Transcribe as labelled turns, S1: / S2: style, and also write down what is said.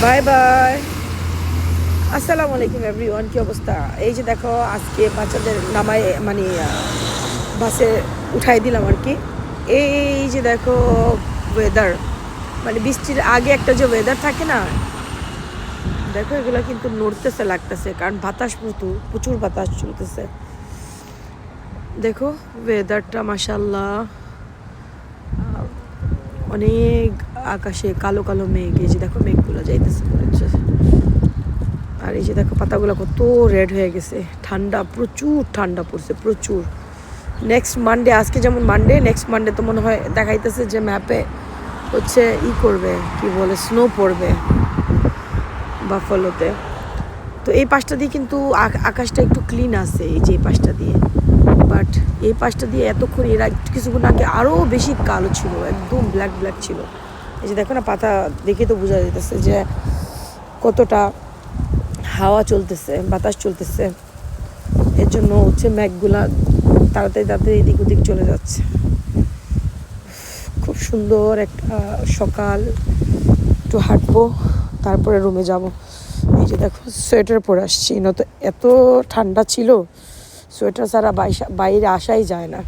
S1: Bye bye. আসসালামু আলাইকুম everyone, কি অবস্থা? এই যে দেখো, আজকে বাচ্চাদের নামায় মানে বাসে উঠাই দিলাম আর কি। এই যে দেখো ওয়েদার, মানে বৃষ্টির আগে একটা যে ওয়েদার থাকে না, দেখো এগুলো কিন্তু নড়তেছে লাগতেছে, কারণ বাতাস প্রচুর বাতাস চলতেছে। দেখো ওয়েদারটা মাশাআল্লাহ, অনেক আকাশে কালো কালো মেঘ। এই যে দেখো মেঘগুলো যাইতেছে মনে হচ্ছে। আর এই যে দেখো পাতাগুলো কত রেড হয়ে গেছে, ঠান্ডা, প্রচুর ঠান্ডা পড়ছে, প্রচুর। নেক্সট মানডে, আজকে যেমন মানডে, নেক্সট মানডে তো মনে হয় দেখাইতেছে যে ম্যাপে হচ্ছে করবে, কি বলে, স্নো পড়বে বাফালোতে। তো এই পাশটা দিয়ে কিন্তু আকাশটা একটু ক্লিন আছে, এই যে এই পাশটা দিয়ে। বাট এই পাশটা দিয়ে এতক্ষণ, এর কিছুক্ষণ আগে আরও বেশি কালো ছিল, একদম ব্ল্যাক ব্ল্যাক ছিল। এই যে দেখো না, পাতা দেখে তো বোঝা যেতেছে যে কতটা হাওয়া চলতেছে, বাতাস চলতেছে। এর জন্য হচ্ছে মেঘগুলা তাড়াতাড়ি তাড়াতাড়ি এদিক ওদিক চলে যাচ্ছে। খুব সুন্দর একটা সকাল, একটু হাঁটবো, তারপরে রুমে যাব। এই যে দেখো সোয়েটার পরে আসছি, নয়তো এত ঠান্ডা ছিল, সোয়েটার ছাড়া বাইরে আসাই যায় না।